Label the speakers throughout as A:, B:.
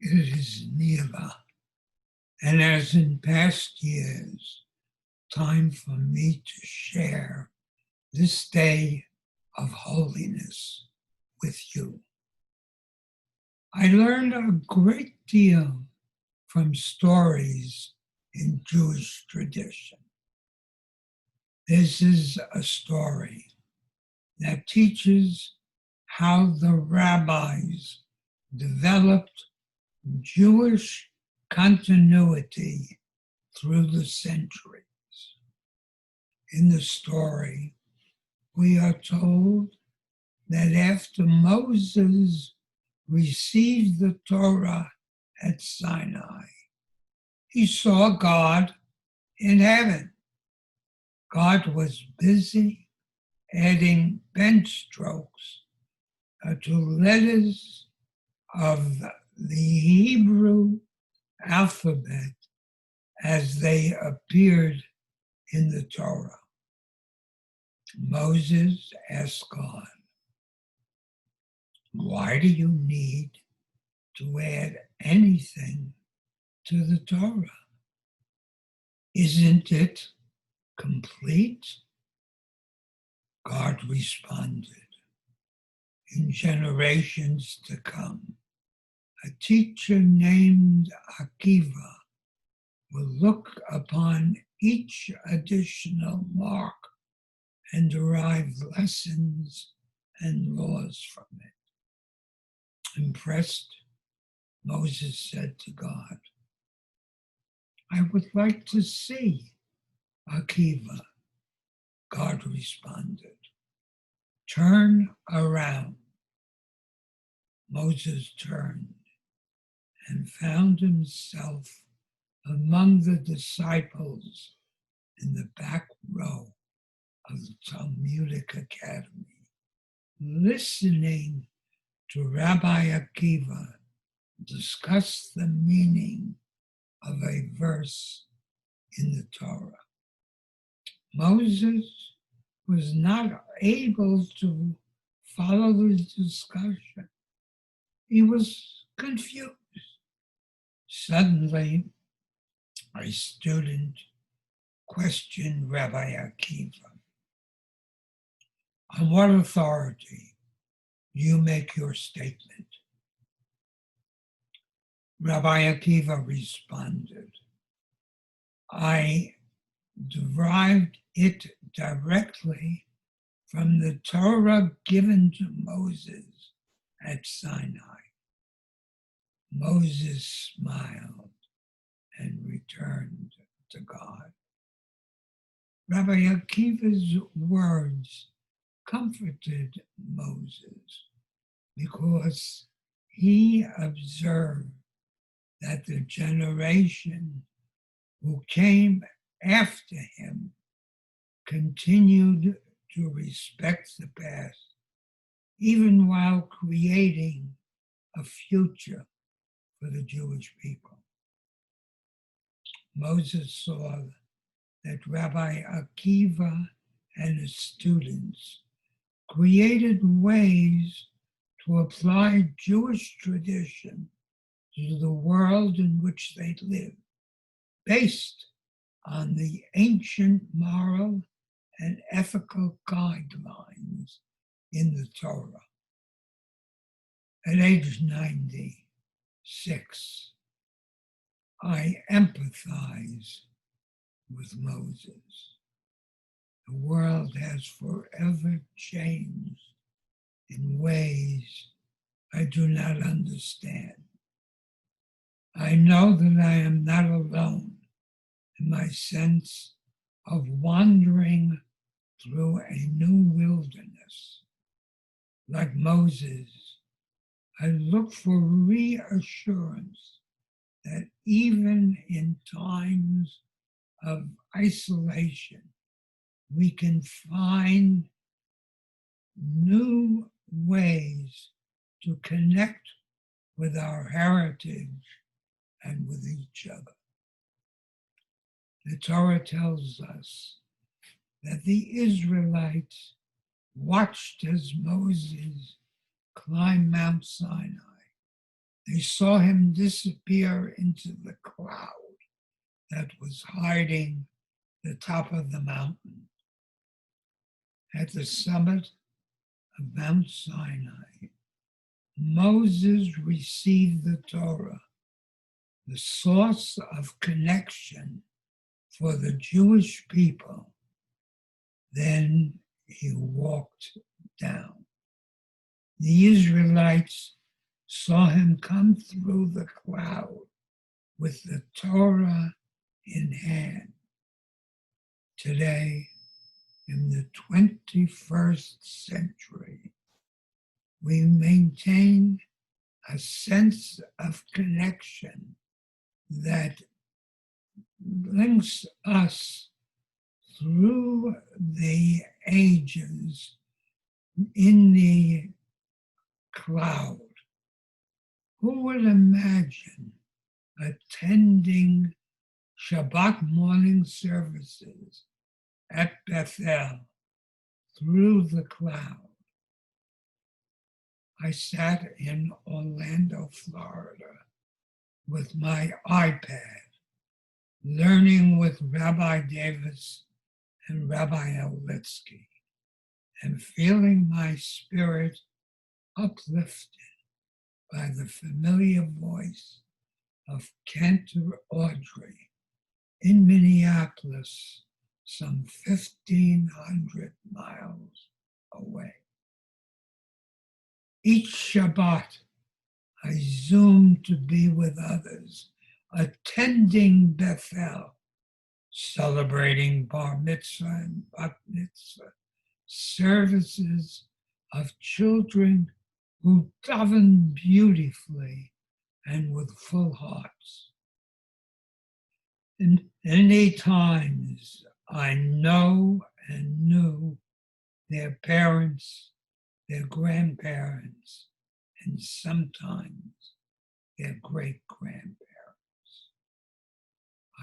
A: It is Neila, and as in past years, time for me to share this day of holiness with you. I learned a great deal from stories in Jewish tradition. This is a story that teaches how the rabbis developed Jewish continuity through the centuries. In the story, we are told that after Moses received the Torah at Sinai, he saw God in heaven. God was busy adding bent strokes to letters of the Hebrew alphabet as they appeared in the Torah. Moses asked God, "Why do you need to add anything to the Torah? Isn't it complete?" God responded, "In generations to come, a teacher named Akiva will look upon each additional mark and derive lessons and laws from it." Impressed, Moses said to God, "I would like to see Akiva." God responded, "Turn around." Moses turned and found himself among the disciples in the back row of the Talmudic Academy, listening to Rabbi Akiva discuss the meaning of a verse in the Torah. Moses was not able to follow the discussion. He was confused. Suddenly, a student questioned Rabbi Akiva, "On what authority do you make your statement?" Rabbi Akiva responded, "I derived it directly from the Torah given to Moses at Sinai." Moses smiled and returned to God. Rabbi Akiva's words comforted Moses because he observed that the generation who came after him continued to respect the past, even while creating a future for the Jewish people. Moses saw that Rabbi Akiva and his students created ways to apply Jewish tradition to the world in which they lived, based on the ancient moral and ethical guidelines in the Torah. At age 96, I empathize with Moses. The world has forever changed in ways I do not understand. I know that I am not alone in my sense of wandering through a new wilderness. Like Moses, I look for reassurance that even in times of isolation, we can find new ways to connect with our heritage and with each other. The Torah tells us that the Israelites watched as Moses climbed Mount Sinai They saw him disappear into the cloud that was hiding the top of the mountain. At the summit of Mount Sinai, Moses received the Torah, the source of connection for the Jewish people. Then he walked down. The Israelites saw him come through the cloud with the Torah in hand. Today, in the 21st century, we maintain a sense of connection that links us through the ages in the cloud. Who would imagine attending Shabbat morning services at Bethel through the cloud? I sat in Orlando, Florida with my iPad, learning with Rabbi Davis and Rabbi Elitsky, and feeling my spirit uplifted by the familiar voice of Cantor Audrey in Minneapolis, some 1,500 miles away. Each Shabbat, I zoomed to be with others, attending Bethel, celebrating bar mitzvah and bat mitzvah, services of children who daven beautifully and with full hearts. In many times, I know and knew their parents, their grandparents, and sometimes their great-grandparents.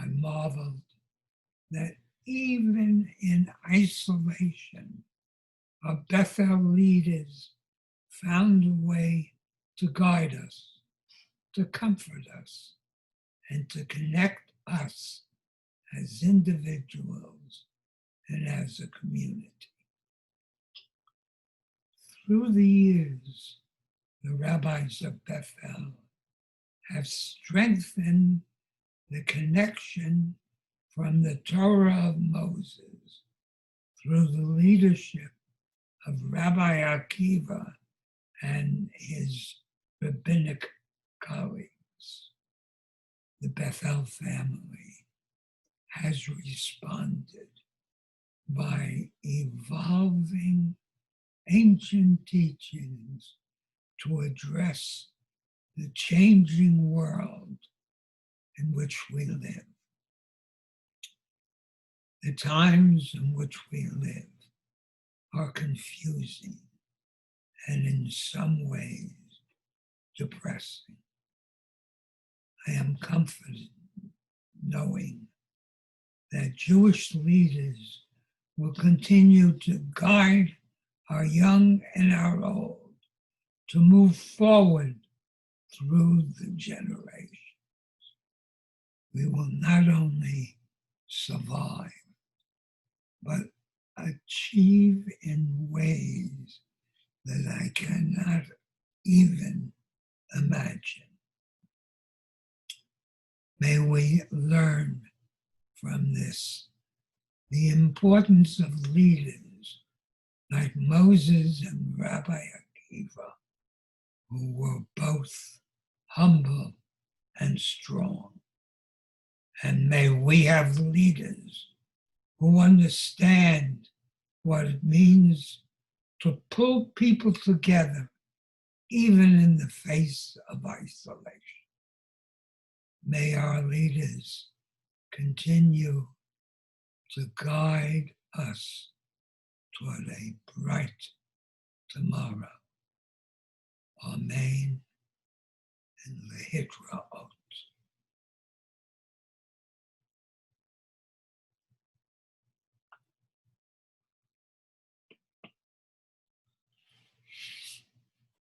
A: I marveled that even in isolation, our Bethel leaders found a way to guide us, to comfort us, and to connect us as individuals and as a community. Through the years, the rabbis of Bethel have strengthened the connection from the Torah of Moses through the leadership of Rabbi Akiva and his rabbinic colleagues. The Bethel family has responded by evolving ancient teachings to address the changing world in which we live. The times in which we live are confusing and in some ways depressing. I am comforted knowing that Jewish leaders will continue to guide our young and our old to move forward through the generations. We will not only survive, but achieve in ways that I cannot even imagine. May we learn from this the importance of leaders like Moses and Rabbi Akiva, who were both humble and strong. And may we have leaders who understand what it means to pull people together, even in the face of isolation. May our leaders continue to guide us toward a bright tomorrow. Amen and Lehitra.